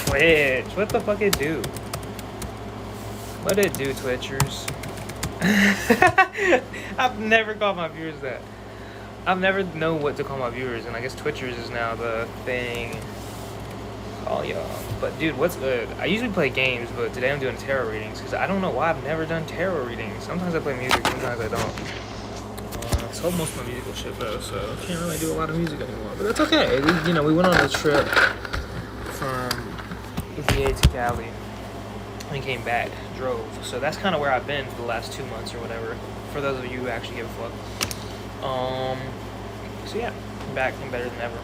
Twitch. What the fuck it do? What it do, Twitchers? I've never called my viewers that. I've never known what to call my viewers, and I guess Twitchers is now the thing. Call y'all. But dude, what's good? I usually play games, but today I'm doing tarot readings because I don't know why I've never done tarot readings. Sometimes I play music, sometimes I don't. I sold most of my musical shit though, so I can't really do a lot of music anymore. But that's okay. We went on a trip from VA to Cali and came back, drove. So that's kind of where I've been for the last 2 months or whatever. For those of you who actually give a fuck. So yeah, I'm back and better than ever.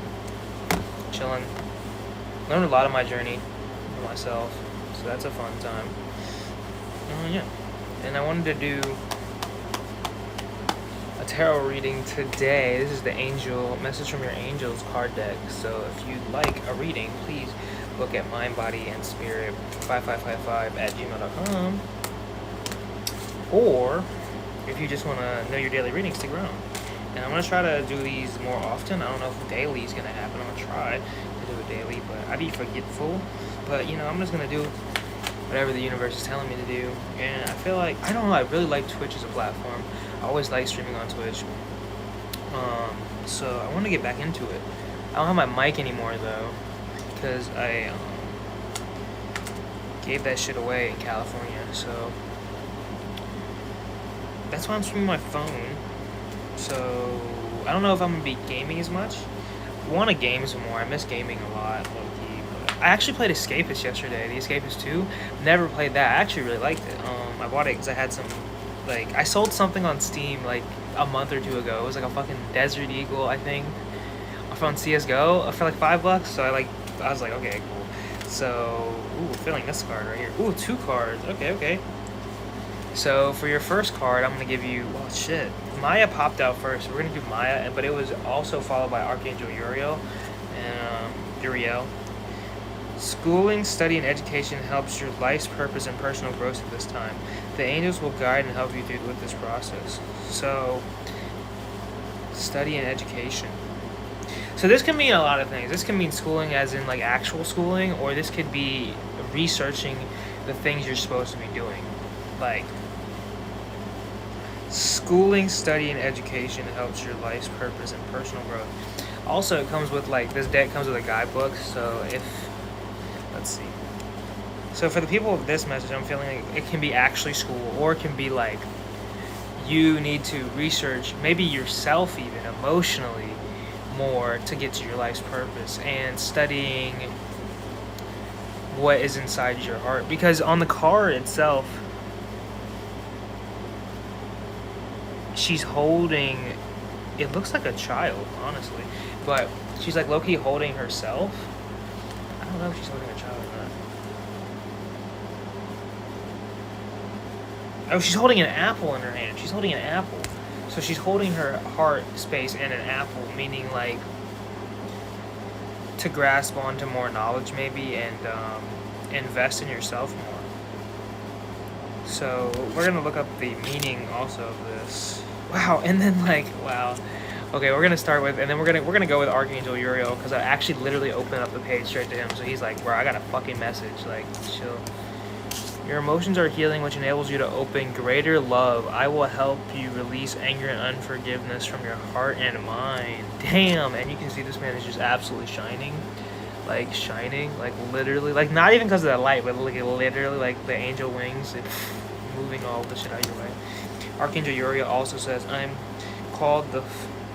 Chilling. Learned a lot of my journey for myself, so that's a fun time. Yeah, and I wanted to do a tarot reading today. This is the angel message from your angels card deck. So if you'd like a reading, please look at mind, body, and spirit 5555@gmail.com. Or if you just want to know your daily reading, stick around. And I'm gonna try to do these more often. I don't know if daily is gonna happen. I'm gonna try to do it daily, but I'd be forgetful. But I'm just gonna do whatever the universe is telling me to do. And I feel like I really like Twitch as a platform. I always like streaming on Twitch. So I want to get back into it. I don't have my mic anymore though, because I gave that shit away in California. So that's why I'm streaming my phone. So I don't know if I'm gonna be gaming as much. I want to game some more. I miss gaming a lot, low key. But I actually played Escapist yesterday. The Escapist 2. Never played that. I actually really liked it. I bought it because I had some, I sold something on Steam like a month or two ago. It was like a fucking Desert Eagle, I think, from CS:GO for like $5. So I was like, okay, cool. So filling this card right here. 2 cards. Okay. So for your first card, I'm gonna give you. Oh shit. Maya popped out first. We're gonna do Maya, but it was also followed by Archangel Uriel and Uriel. Schooling, study, and education helps your life's purpose and personal growth at this time. The angels will guide and help you through with this process. So, study and education. So this can mean a lot of things. This can mean schooling as in actual schooling, or this could be researching the things you're supposed to be doing. Schooling, study, and education helps your life's purpose and personal growth. Also, it comes with this deck comes with a guidebook. So let's see. So for the people of this message, I'm feeling like it can be actually school, or it can be you need to research maybe yourself even emotionally more to get to your life's purpose, and studying what is inside your heart. Because on the card itself, she's holding, it looks like a child, honestly, but she's low-key holding herself. I don't know if she's holding a child or not. Oh, she's holding an apple in her hand. She's holding an apple. So she's holding her heart space and an apple, meaning to grasp onto more knowledge maybe, and invest in yourself more. So we're gonna look up the meaning also of this. Wow, and then wow. Okay, we're gonna start with, and then we're gonna go with Archangel Uriel, because I actually literally opened up the page straight to him. So he's like, bro, I got a fucking message. Chill. Your emotions are healing, which enables you to open greater love. I will help you release anger and unforgiveness from your heart and mind. Damn, and you can see this man is just absolutely shining. Literally, not even because of that light, but literally, the angel wings, moving all the shit out of your way. Archangel Uriel also says, I'm called the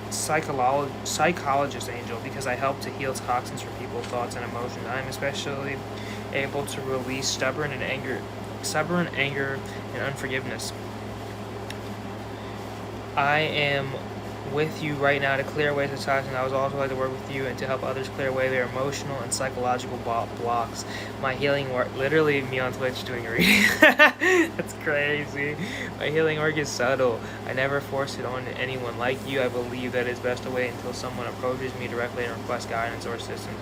psychologist angel because I help to heal toxins from people's thoughts and emotions. I am especially able to release stubborn anger and unforgiveness. I am with you right now to clear away the toxins. I would also like to work with you and to help others clear away their emotional and psychological blocks. My healing work, literally me on Twitch doing a reading. That's crazy. My healing work is subtle. I never force it on anyone like you. I believe that it's best to wait until someone approaches me directly and requests guidance or assistance.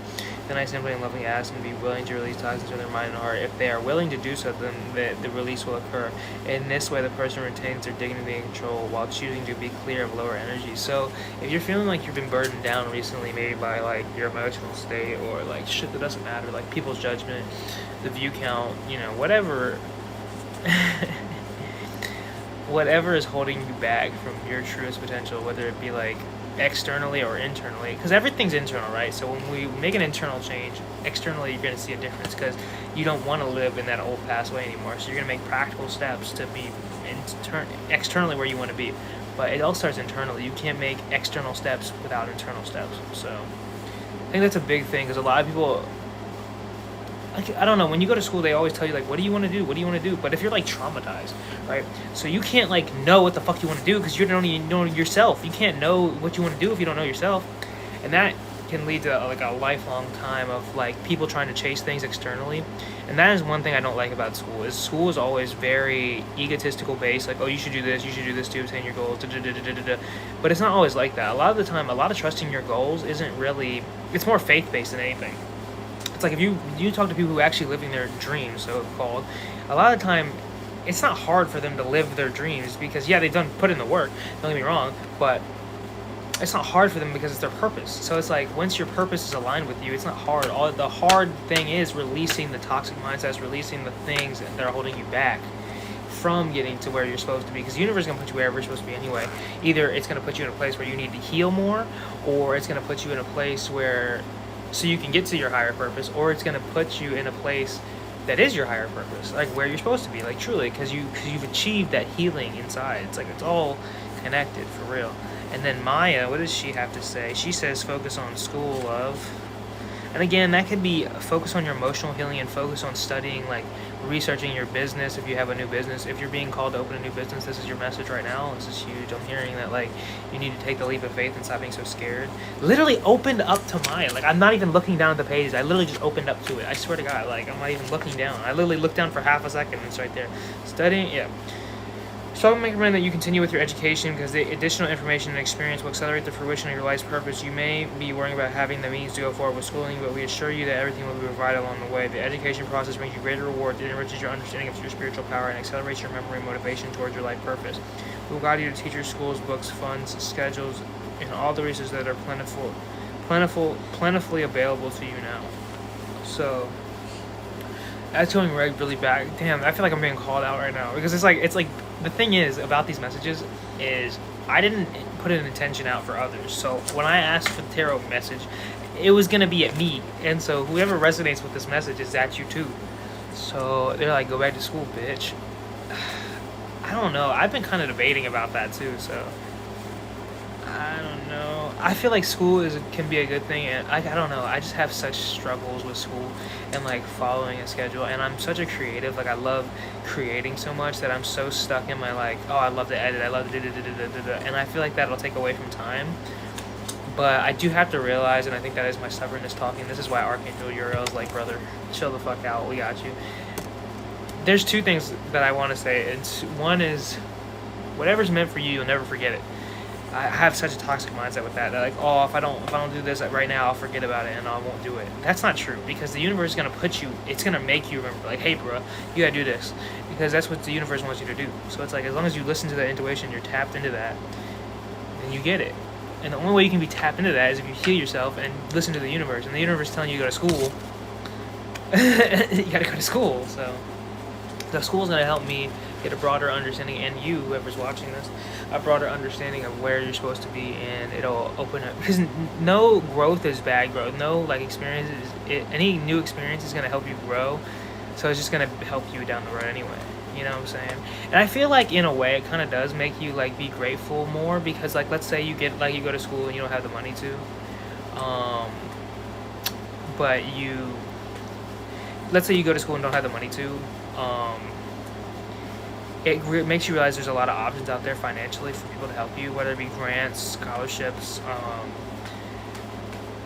Then I simply and lovingly ask them to be willing to release toxins from their mind and heart. If they are willing to do so, then the release will occur. In this way, the person retains their dignity and control while choosing to be clear of lower energy. So, if you're feeling like you've been burdened down recently, maybe by like your emotional state or like shit that doesn't matter, like people's judgment, the view count, whatever, whatever is holding you back from your truest potential, whether it be like externally or internally, because everything's internal, right? So when we make an internal change, externally you're going to see a difference because you don't want to live in that old past way anymore. So you're going to make practical steps to be externally where you want to be, but it all starts internally. You can't make external steps without internal steps. So I think that's a big thing, because a lot of people, I don't know, when you go to school, they always tell you, like, what do you want to do? What do you want to do? But if you're, like, traumatized, right? So you can't, like, know what the fuck you want to do because you don't even know yourself. You can't know what you want to do if you don't know yourself. And that can lead to, like, a lifelong time of, like, people trying to chase things externally. And that is one thing I don't like about school, is school is always very egotistical based. Like, oh, you should do this to obtain your goals, But it's not always like that. A lot of the time, a lot of trusting your goals isn't really, it's more faith-based than anything. It's like if you talk to people who are actually living their dreams, so called, a lot of the time it's not hard for them to live their dreams because, yeah, they've put in the work, don't get me wrong, but it's not hard for them because it's their purpose. So it's like once your purpose is aligned with you, it's not hard. All the hard thing is releasing the toxic mindsets, releasing the things that are holding you back from getting to where you're supposed to be, because the universe is going to put you wherever you're supposed to be anyway. Either it's going to put you in a place where you need to heal more, or it's going to put you in a place where so you can get to your higher purpose, or it's going to put you in a place that is your higher purpose, like where you're supposed to be, like truly, because you've achieved that healing inside. It's like it's all connected for real. And then Maya, what does she have to say? She says focus on school, love. And again, that could be focus on your emotional healing and focus on studying, like researching your business. If you have a new business, if you're being called to open a new business, this is your message right now. This is huge. I'm hearing that, like, you need to take the leap of faith and stop being so scared. Literally opened up to Maya. Like, I'm not even looking down at the pages. I literally just opened up to it. I swear to God, like, I'm not even looking down. I literally looked down for half a second and it's right there. Studying, yeah. Strongly recommend that you continue with your education because the additional information and experience will accelerate the fruition of your life's purpose. You may be worrying about having the means to go forward with schooling, but we assure you that everything will be provided along the way. The education process brings you greater rewards, it enriches your understanding of your spiritual power, and accelerates your memory and motivation towards your life purpose. We will guide you to teachers, schools, books, funds, schedules, and all the resources that are plentifully available to you now. So that's going really bad. Damn, I feel like I'm being called out right now because it's like the thing is about these messages is I didn't put an intention out for others. So when I asked for the tarot message, it was gonna be at me, and so whoever resonates with this message is at you too. So they're like, go back to school, bitch. I don't know. I've been kind of debating about that too. So I don't know. I feel like school can be a good thing, and I don't know. I just have such struggles with school and like following a schedule, and I'm such a creative. Like I love creating so much that I'm so stuck in my like, oh, I love to edit, I love to and I feel like that'll take away from time. But I do have to realize, and I think that is my stubbornness talking. This is why Archangel Uriel is like, brother, chill the fuck out. We got you. There's two things that I want to say. One is, whatever's meant for you, you'll never forget it. I have such a toxic mindset with that. They're like, oh, if I don't do this right now, I'll forget about it and I won't do it. That's not true, because the universe is gonna it's gonna make you remember. Like, hey, bro, you gotta do this, because that's what the universe wants you to do. So it's like, as long as you listen to that intuition, you're tapped into that, then you get it. And the only way you can be tapped into that is if you heal yourself and listen to the universe. And the universe is telling you to go to school. You gotta go to school. So the school's gonna help me get a broader understanding, and you, whoever's watching this, a broader understanding of where you're supposed to be, and it'll open up, because no growth is bad growth. No like experiences, any new experience is gonna help you grow. So it's just gonna help you down the road anyway. You know what I'm saying? And I feel like in a way it kind of does make you like be grateful more, because like let's say you go to school and you don't have the money to, but let's say you go to school and don't have the money to, it makes you realize there's a lot of options out there financially for people to help you, whether it be grants, scholarships,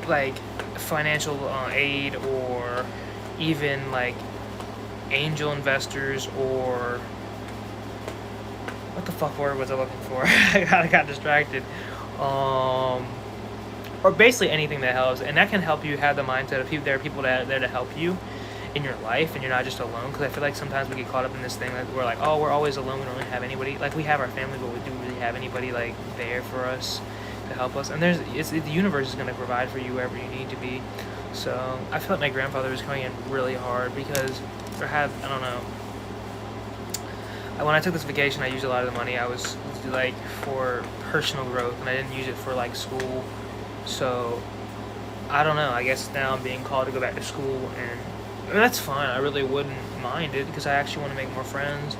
like financial aid, or even like angel investors, or what the fuck word was I looking for? I got distracted. or basically anything that helps, and that can help you have the mindset of there are people that are there to help you in your life, and you're not just alone. Because I feel like sometimes we get caught up in this thing like we're like, oh, we're always alone, we don't really have anybody. Like, we have our family, but we do really have anybody like there for us to help us. And the universe is going to provide for you wherever you need to be. So I feel like my grandfather was coming in really hard because I don't know. When I took this vacation, I used a lot of the money I was like for personal growth, and I didn't use it for like school. So I don't know. I guess now I'm being called to go back to school, and that's fine. I really wouldn't mind it because I actually want to make more friends.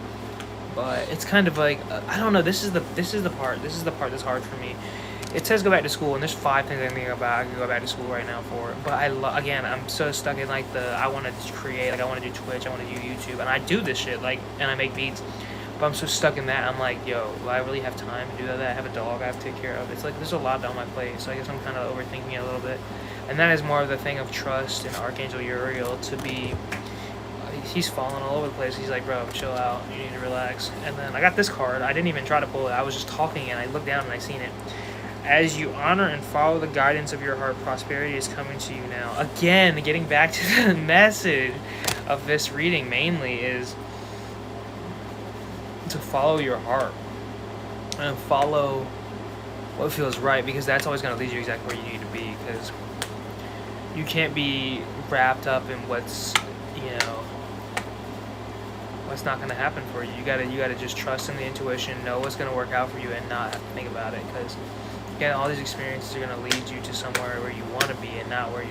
But it's kind of like I don't know. This is the part. This is the part that's hard for me. It says go back to school, and there's 5 things I'm thinking about. I can go back to school right now for. But again, I'm so stuck in like I want to create. Like, I want to do Twitch. I want to do YouTube, and I do this shit like, and I make beats. But I'm so stuck in that. I'm like, yo, do I really have time to do that? I have a dog I have to take care of. It's like there's a lot on my plate. So I guess I'm kind of overthinking it a little bit. And that is more of the thing of trust in Archangel Uriel to be. He's falling all over the place. He's like, bro, chill out. You need to relax. And then I got this card. I didn't even try to pull it. I was just talking, and I looked down and I seen it. As you honor and follow the guidance of your heart, prosperity is coming to you now. Again, getting back to the message of this reading mainly is to follow your heart and follow what feels right, because that's always going to lead you exactly where you need to be, because you can't be wrapped up in what's not going to happen for you. You gotta just trust in the intuition, know what's going to work out for you, and not have to think about it, because again, all these experiences are going to lead you to somewhere where you want to be, and not where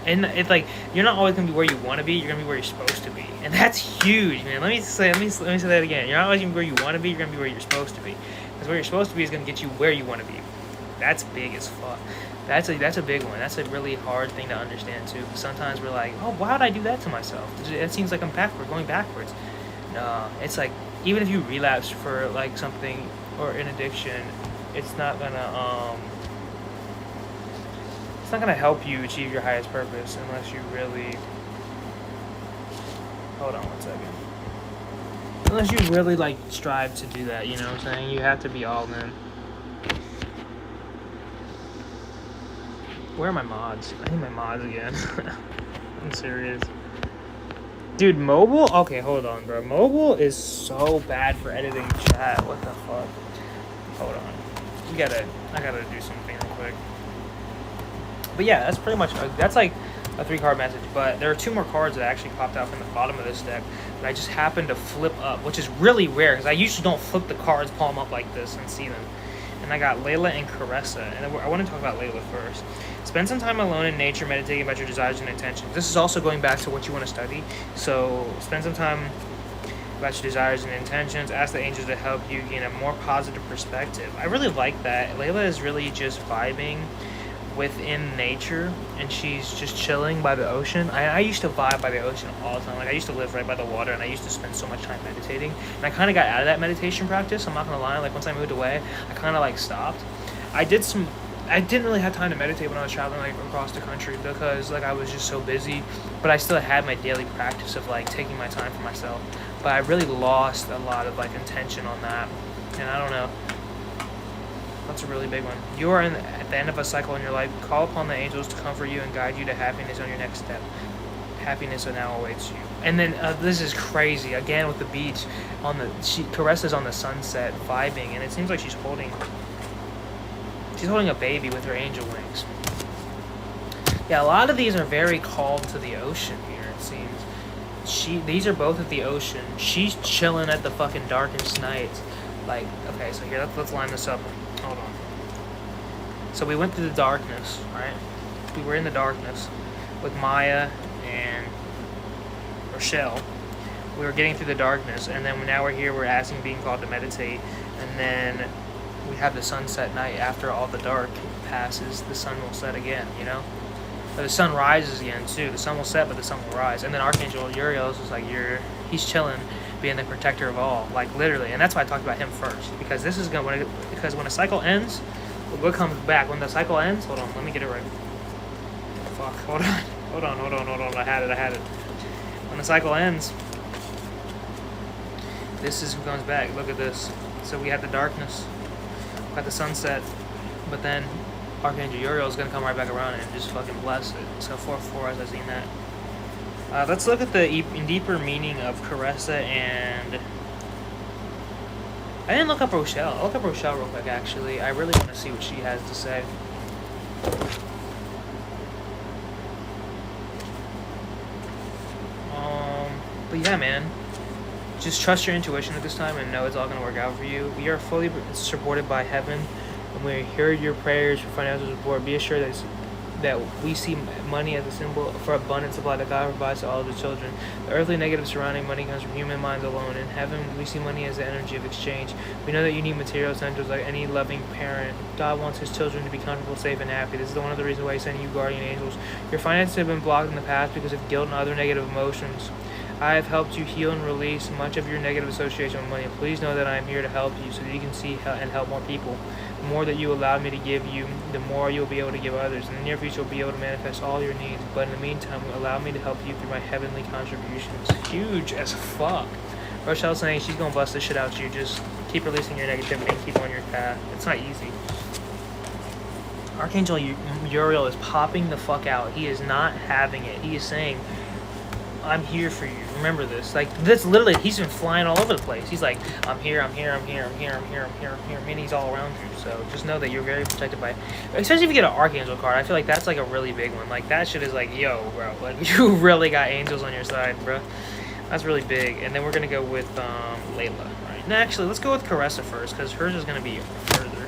and it's like you're not always going to be where you want to be. You're going to be where you're supposed to be, and that's huge, man. Let me say that again. You're not always going to be where you want to be. You're going to be where you're supposed to be, because where you're supposed to be is going to get you where you want to be. That's big as fuck. That's a big one. That's a really hard thing to understand too, because sometimes we're like, oh, why would I do that to myself? It seems like I'm going backwards. No, it's like even if you relapse for like something or an addiction, it's not gonna help you achieve your highest purpose unless you really hold on 1 second. Unless you really like strive to do that, you know what I'm saying? You have to be all in. Where are my mods? I need my mods again. I'm serious. Dude, mobile? Okay, hold on, bro. Mobile is so bad for editing chat. What the fuck? Hold on. I gotta do something real quick. But yeah, that's pretty much, that's like a 3-card message. But there are 2 more cards that actually popped out from the bottom of this deck that I just happened to flip up, which is really rare, because I usually don't flip the cards palm up like this and see them. And I got Layla and Caressa. And I want to talk about Layla first. Spend some time alone in nature, meditating about your desires and intentions. This is also going back to what you want to study. So spend some time about your desires and intentions. Ask the angels to help you gain a more positive perspective. I really like that. Layla is really just vibing within nature, and she's just chilling by the ocean. I used to vibe by the ocean all the time. Like, I used to live right by the water, and I used to spend so much time meditating. And I kind of got out of that meditation practice. I'm not gonna lie. Like, once I moved away, I kind of like stopped. I didn't really have time to meditate when I was traveling like across the country, because like I was just so busy. But I still had my daily practice of like taking my time for myself. But I really lost a lot of like intention on that, and I don't know. That's a really big one. You are at the end of a cycle in your life. Call upon the angels to comfort you and guide you to happiness on your next step. Happiness now awaits you. And then this is crazy. Again with the beach, Caressa's on the sunset, vibing, and it seems like she's holding a baby with her angel wings. Yeah, a lot of these are very called to the ocean here. It seems. These are both at the ocean. She's chilling at the fucking darkest nights. Like, okay, so here let's line this up. Hold on. So we went through the darkness, right? We were in the darkness with Maya and Rochelle. We were getting through the darkness, and then now we're here, we're being called to meditate, and then we have the sunset night. After all the dark passes, the sun will set again, you know? But the sun rises again, too. The sun will set, but the sun will rise. And then Archangel Uriel is like, he's chilling, being the protector of all, like literally. And that's why I talked about him first, because this is because when a cycle ends, what comes back? When the cycle ends, hold on, let me get it right. Fuck, hold on. I had it. When the cycle ends, this is who comes back. Look at this. So we had the darkness, we got the sunset, but then Archangel Uriel is gonna come right back around and just fucking bless it. So 4/4 as I've seen that. Let's look at the deeper meaning of Caressa, and I didn't look up Rochelle. I'll look up Rochelle real quick, actually. I really want to see what she has to say. But yeah, man. Just trust your intuition at this time and know it's all going to work out for you. We are fully supported by heaven, and we hear your prayers for financial support. Be assured that we see money as a symbol for abundant supply that God provides to all of His children. The earthly negative surrounding money comes from human minds alone. In heaven, we see money as the energy of exchange. We know that you need material essentials like any loving parent. God wants His children to be comfortable, safe, and happy. This is one of the reasons why He's sending you guardian angels. Your finances have been blocked in the past because of guilt and other negative emotions. I have helped you heal and release much of your negative association with money. Please know that I am here to help you so that you can see and help more people. The more that you allow me to give you, the more you'll be able to give others. In the near future, you'll be able to manifest all your needs. But in the meantime, allow me to help you through my heavenly contributions. Huge as fuck. Rochelle's saying she's going to bust this shit out you. Just keep releasing your negativity and keep on your path. It's not easy. Archangel Uriel is popping the fuck out. He is not having it. He is saying, I'm here for you. Remember this. Like, that's literally, he's been flying all over the place. He's like, I'm here, I'm here, I'm here, I'm here, I'm here, I'm here, I'm here. I mean, he's all around you. So just know that you're very protected by, especially if you get an Archangel card. I feel like that's like a really big one. Like, that shit is like, yo, bro. Like, you really got angels on your side, bro. That's really big. And then we're going to go with Layla. All right. Now, actually, let's go with Caressa first, because hers is going to be further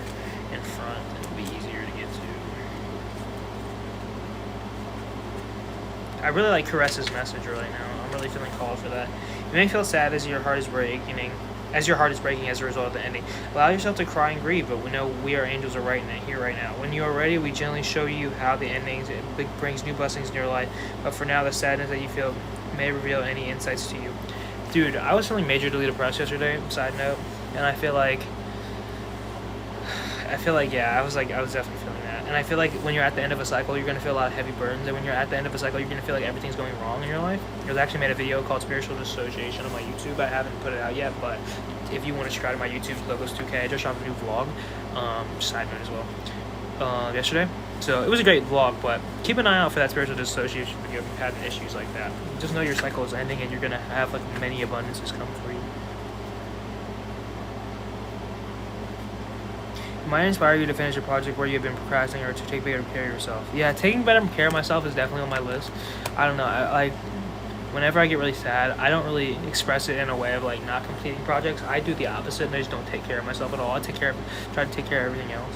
in front. It'll be easier to get to. I really like Caressa's message right now. I'm really feeling called for that. You may feel sad as your heart is breaking as a result of the ending. Allow yourself to cry and grieve, but we know we are angels are here right now. When you are ready, we gently show you how the endings brings new blessings in your life. But for now, the sadness that you feel may reveal any insights to you. Dude, I was feeling majorly depressed yesterday, side note, and I feel like yeah, I was definitely feeling that. And I feel like when you're at the end of a cycle, you're going to feel a lot of heavy burdens. And when you're at the end of a cycle, you're going to feel like everything's going wrong in your life. I've actually made a video called Spiritual Dissociation on my YouTube. I haven't put it out yet, but if you want to subscribe to my YouTube, Logos 2K, I just shot a new vlog, side note as well, yesterday. So it was a great vlog, but keep an eye out for that Spiritual Dissociation video if you've had issues like that. Just know your cycle is ending and you're going to have like many abundances come for you. Might inspire you to finish a project where you've been procrastinating or to take better care of yourself. Yeah, taking better care of myself is definitely on my list. I don't know. Whenever I get really sad, I don't really express it in a way of like not completing projects. I do the opposite and I just don't take care of myself at all. Try to take care of everything else.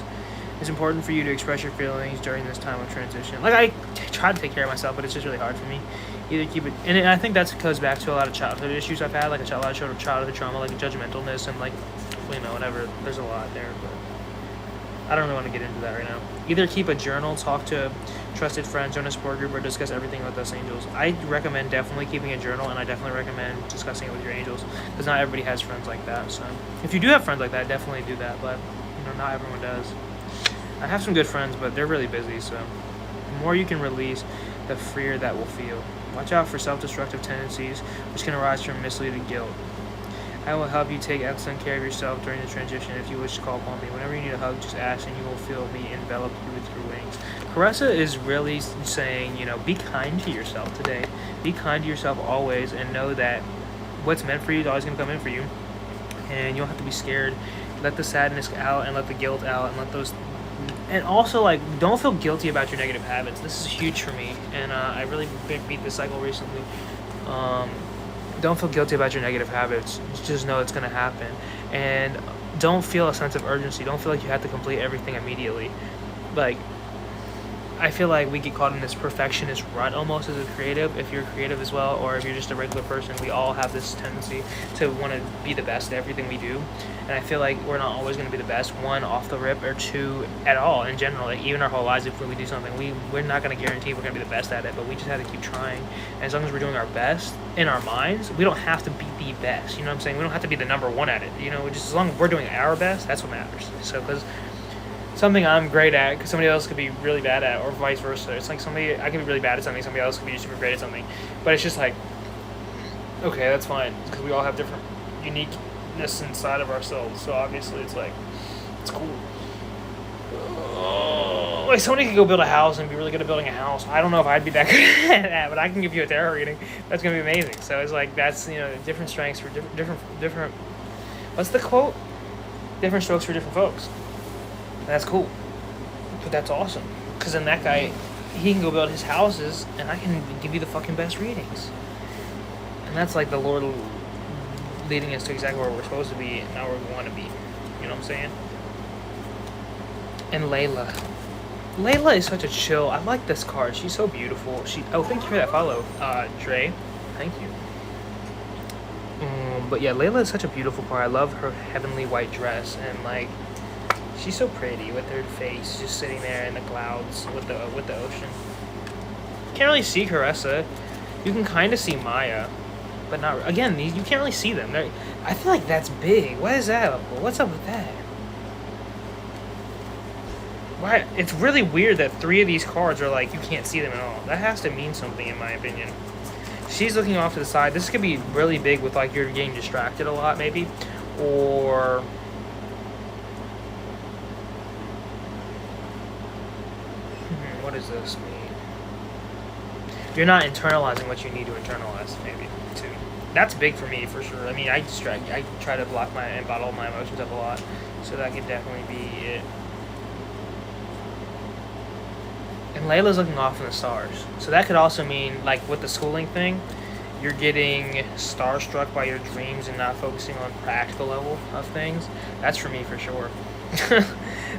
It's important for you to express your feelings during this time of transition. Like, I try to take care of myself, but it's just really hard for me. Either keep it, and I think that goes back to a lot of childhood issues I've had, like a lot of childhood trauma, like judgmentalness and like, whatever. There's a lot there, but I don't really want to get into that right now. Either keep a journal, talk to trusted friends, join a support group, or discuss everything with us angels. I recommend definitely keeping a journal, and I definitely recommend discussing it with your angels, because not everybody has friends like that. So if you do have friends like that, definitely do that, but not everyone does. I have some good friends, but they're really busy, so the more you can release, the freer that will feel. Watch out for self-destructive tendencies, which can arise from misleading guilt. I will help you take excellent care of yourself during the transition if you wish to call upon me. Whenever you need a hug, just ask and you will feel me envelop you with your wings. Caressa is really saying, be kind to yourself today. Be kind to yourself always and know that what's meant for you is always going to come in for you. And you don't have to be scared. Let the sadness out and let the guilt out and let those... And also, don't feel guilty about your negative habits. This is huge for me. And I really beat this cycle recently. Don't feel guilty about your negative habits. Just know it's going to happen. And don't feel a sense of urgency. Don't feel like you have to complete everything immediately. I feel like we get caught in this perfectionist rut almost as a creative. If you're creative as well, or if you're just a regular person, we all have this tendency to want to be the best at everything we do. And I feel like we're not always going to be the best, one, off the rip, or two, at all in general. Even our whole lives, if we do something, we're not going to guarantee we're going to be the best at it, but we just have to keep trying. And as long as we're doing our best in our minds, we don't have to be the best. You know what I'm saying? We don't have to be the number one at it. Just as long as we're doing our best, that's what matters. So, because something I'm great at, because somebody else could be really bad at, or vice versa. It's like I can be really bad at something, somebody else could be super great at something. But it's just like, okay, that's fine, because we all have different uniqueness inside of ourselves. So obviously it's cool. Oh. Like, somebody could go build a house and be really good at building a house. I don't know if I'd be that good at that, but I can give you a tarot reading. That's gonna be amazing. So it's like, that's, you know, different strengths for different. What's the quote? Different strokes for different folks. That's cool. But that's awesome. Because then that guy, he can go build his houses, and I can give you the fucking best readings. And that's like the Lord leading us to exactly where we're supposed to be and not where we want to be. You know what I'm saying? And Layla. Layla is such a chill. I like this card. She's so beautiful. Oh, thank you for that follow, Dre. Thank you. But yeah, Layla is such a beautiful card. I love her heavenly white dress, and like, she's so pretty with her face just sitting there in the clouds with the ocean. Can't really see Caressa. You can kind of see Maya, but not again. You can't really see them. I feel like that's big. What is that? What's up with that? Why? It's really weird that 3 of these cards are like you can't see them at all. That has to mean something, in my opinion. She's looking off to the side. This could be really big with like you're getting distracted a lot, maybe, or what does this mean? You're not internalizing what you need to internalize, maybe, too. That's big for me, for sure. I mean, I try to block and bottle my emotions up a lot, so that could definitely be it. And Layla's looking off in the stars. So that could also mean, like, with the schooling thing, you're getting starstruck by your dreams and not focusing on practical level of things. That's for me, for sure.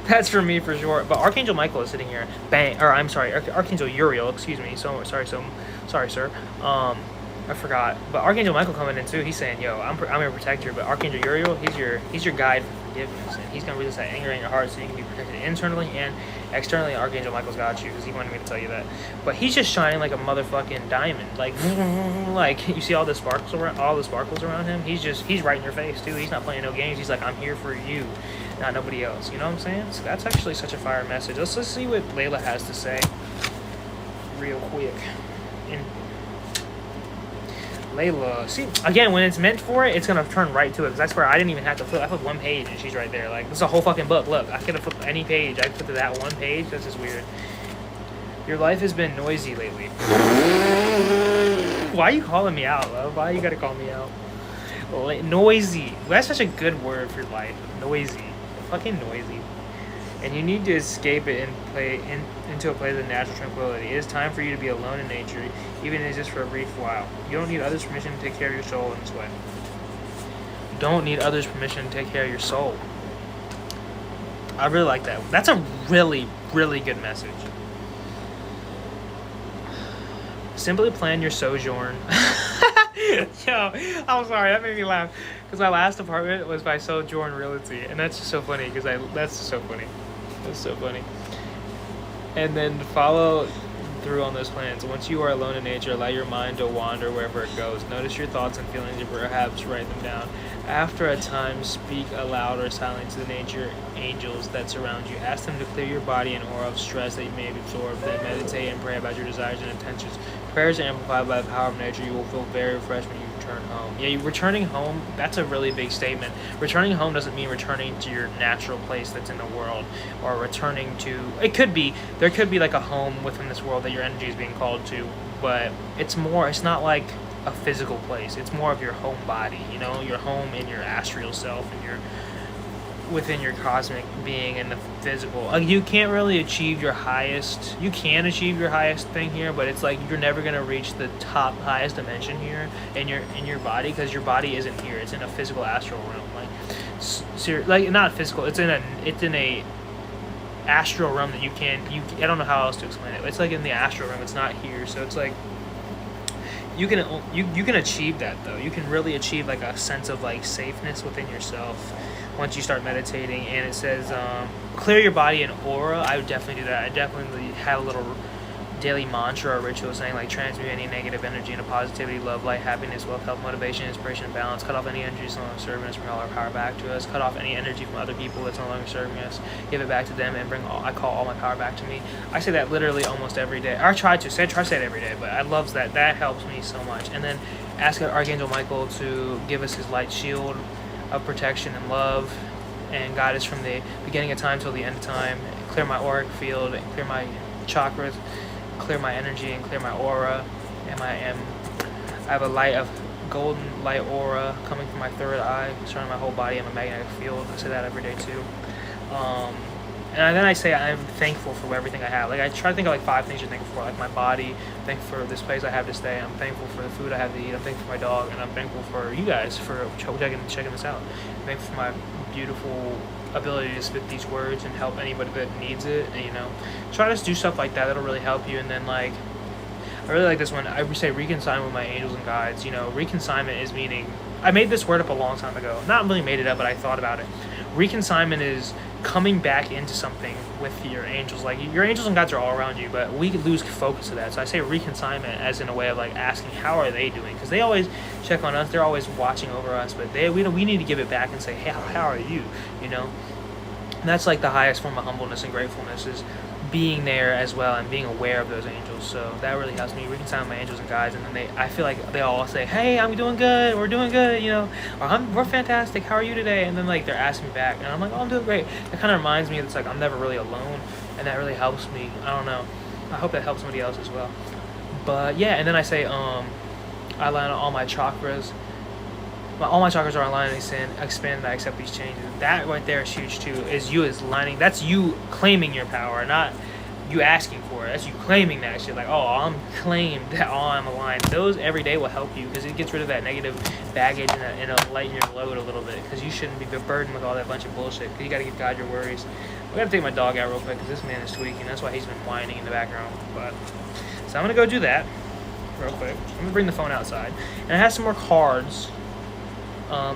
That's for me, for sure. But Archangel Michael is sitting here. I'm sorry, Archangel Uriel, excuse me. Sorry, sir. I forgot. But Archangel Michael coming in, too. He's saying, yo, I'm your protector. But Archangel Uriel, he's your guide for forgiveness. And he's going to release that anger in your heart so you can be protected internally and externally. Archangel Michael's got you because he wanted me to tell you that. But he's just shining like a motherfucking diamond. Like you see all the sparkles around him? He's right in your face, too. He's not playing no games. He's like, I'm here for you, not nobody else. You know what I'm saying? So that's actually such a fire message. Let's see what Layla has to say real quick. Layla, see, again, when it's meant for it, it's gonna turn right to it, because I swear I didn't even have to flip. I flipped one page and she's right there. Like, this is a whole fucking book. Look, I could have flipped any page. I flipped to that one page. That's just weird. Your life has been noisy lately. Why are you calling me out, love? Why you gotta call me out? Noisy. That's such a good word for life. Noisy. Fucking noisy. And you need to escape it and play into a place of natural tranquility. It is time for you to be alone in nature, even if it's just for a brief while. You don't need others' permission to take care of your soul in this way. You don't need others' permission to take care of your soul. I really like that. That's a really, really good message. Simply plan your sojourn. Yo, I'm sorry, that made me laugh. Because my last apartment was by Sojourn Realty. And that's just so funny, because that's just so funny. That's so funny. And then follow through on those plans. Once you are alone in nature, allow your mind to wander wherever it goes. Notice your thoughts and feelings and perhaps write them down. After a time, speak aloud or silently to the nature angels that surround you. Ask them to clear your body and aura of stress that you may have absorbed. Then meditate and pray about your desires and intentions. Prayers are amplified by the power of nature. You will feel very refreshed when you return home. Yeah, returning home, that's a really big statement. Returning home doesn't mean returning to your natural place that's in the world, or returning to, there could be like a home within this world that your energy is being called to, but it's not like a physical place. It's more of your home body, you know, your home in your astral self and within your cosmic being and the physical. You can't really achieve your highest. You can achieve your highest thing here, but it's like you're never gonna reach the top highest dimension here in your body, because your body isn't here. It's in a physical astral realm, like not physical. It's in a astral realm that I don't know how else to explain it. It's like in the astral realm. It's not here, so it's like. You can achieve that though. You can really achieve like a sense of like safeness within yourself once you start meditating. And it says clear your body and aura. I would definitely do that. I definitely have a little daily mantra or ritual saying like transmute any negative energy into positivity, love, light, happiness, wealth, health, motivation, inspiration, and balance. Cut off any energy that's no longer serving us. Bring all our power back to us. Cut off any energy from other people that's no longer serving us. Give it back to them and I call all my power back to me. I say that literally almost every day. I try to say it every day, but I love that. That helps me so much. And then ask Archangel Michael to give us his light shield of protection and love and guide us from the beginning of time till the end of time. clear my auric field, and clear my chakras, clear my energy, and clear my aura. I have a light of golden light aura coming from my third eye, surrounding my whole body. I'm a magnetic field. I say that every day too. And then I say I'm thankful for everything I have. Like I try to think of like 5 things you're thankful for. Like my body, thankful for this place I have to stay. I'm thankful for the food I have to eat. I'm thankful for my dog, and I'm thankful for you guys for checking this out. I'm thankful for my beautiful ability to spit these words and help anybody that needs it. And, you know, try to do stuff like that. That'll really help you. And then like, I really like this one. I would say reconsignment with my angels and guides. You know, reconsignment is meaning, I made this word up a long time ago. Not really made it up, but I thought about it. Reconsignment is coming back into something with your angels. Like your angels and guides are all around you, but we lose focus of that. So I say reconsignment as in a way of like asking how are they doing, because they always check on us. They're always watching over us, but we need to give it back and say, hey, how are you? You know, and that's like the highest form of humbleness and gratefulness, is being there as well and being aware of those angels. So that really helps me reconcile my angels and guides. And then I feel like they all say, hey, I'm doing good, we're doing good, you know, or we're fantastic, how are you today? And then like they're asking me back, and I'm like, oh, I'm doing great. That kind of reminds me, it's like I'm never really alone, and that really helps me. I don't know, I hope that helps somebody else as well. But yeah, and then I say I line all my chakras. All my chakras are aligned, they expand, and I accept these changes. That right there is huge too. That's you claiming your power, not you asking for it. That's you claiming that shit. Like, oh, I'm claimed that I'm aligned. Those every day will help you, because it gets rid of that negative baggage, and it'll lighten your load a little bit, because you shouldn't be burdened with all that bunch of bullshit. Because you got to give God your worries. I got to take my dog out real quick, because this man is tweaking. That's why he's been whining in the background. But so I'm gonna go do that real quick. I'm gonna bring the phone outside, and I have some more cards.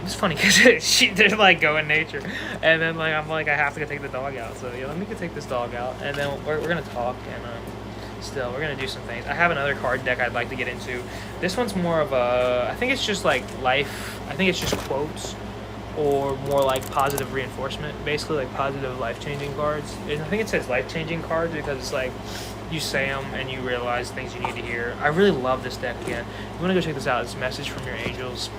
It's funny because they're like go in nature, and then like I'm like I have to go take the dog out. So yeah, let me go take this dog out, and then we're gonna talk, and still we're gonna do some things. I have another card deck I'd like to get into. This one's more of a, I think it's just like life. I think it's just quotes, or more like positive reinforcement, basically like positive life-changing cards. And I think it says life-changing cards because it's like you say them and you realize things you need to hear. I really love this deck. Again, you want to go check this out. It's a message from your angels.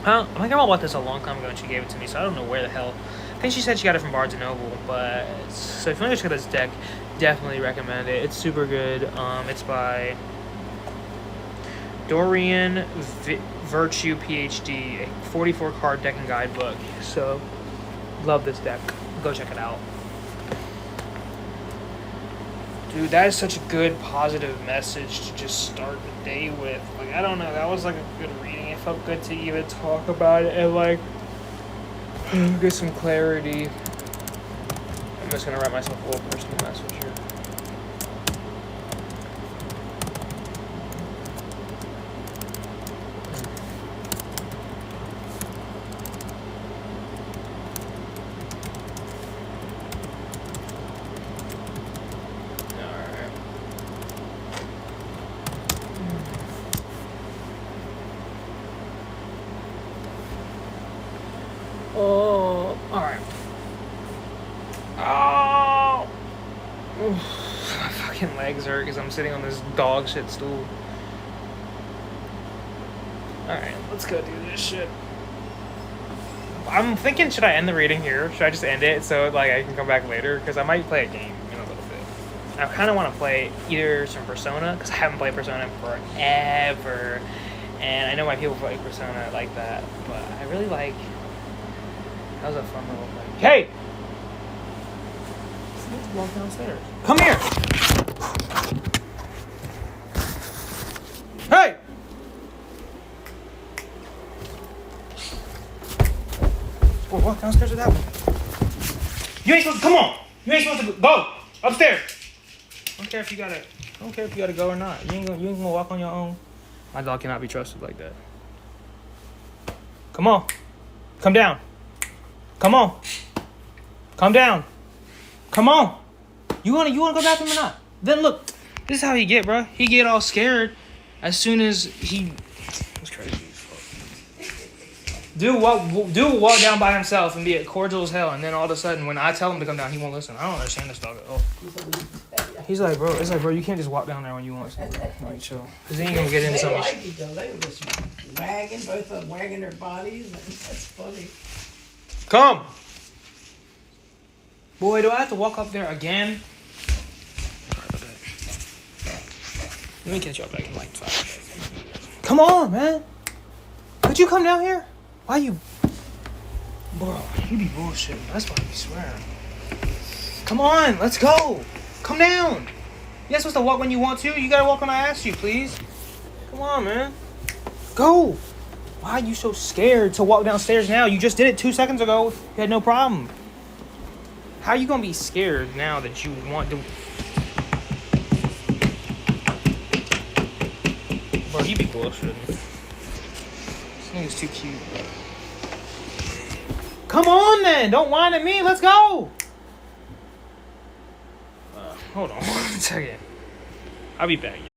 I think I bought this a long time ago and she gave it to me, so I don't know where the hell. I think she said she got it from Barnes & Noble, but so if you want to check out this deck, definitely recommend it. It's super good. It's by Dorian Virtue PhD, a 44 card deck and guidebook. So love this deck. Go check it out. Dude, that is such a good positive message to just start the day with. Like, I don't know, that was like a good reading. It felt good to even talk about it and like get some clarity. I'm just gonna write myself a little personal message here. Oh, alright. Oh! Oof, my fucking legs hurt because I'm sitting on this dog shit stool. Alright, let's go do this shit. I'm thinking, should I end the reading here? Should I just end it so like I can come back later? Because I might play a game in a little bit. I kind of want to play either some Persona, because I haven't played Persona in forever. And I know why people play Persona like that, but I really like... That was a fun little thing. Hey! Let's walk downstairs. Come here! Hey! Well, walk downstairs with that one. You ain't supposed to, come on! You ain't supposed to go! Upstairs! I don't care if you gotta go or not. You ain't gonna walk on your own. My dog cannot be trusted like that. Come on. Come down. Come on. Come down. Come on. You wanna go to the bathroom or not? Then look, this is how he get, bro. He get all scared as soon as he... That's crazy as fuck. Dude walk down by himself and be cordial as hell, and then all of a sudden, when I tell him to come down, he won't listen. I don't understand this dog at all. He's like, bro, it's like, bro, you can't just walk down there when you want to. Like, chill. Because he ain't gonna get into something. They like it, though. They were just wagging, both of them wagging their bodies. That's funny. Come! Boy, do I have to walk up there again? Let me catch y'all back in like 5 minutes. Come on, man. Could you come down here? Why you... Bro, you be bullshitting. That's why I be swearing. Come on, let's go. Come down. You're not supposed to walk when you want to. You gotta walk when I ask you, please. Come on, man. Go. Why are you so scared to walk downstairs now? You just did it 2 seconds ago. You had no problem. How are you gonna be scared now that you want to... Bro, you be bullshitting. This nigga's too cute. Come on, then. Don't whine at me. Let's go. Hold on 1 second. I'll be back, y'all.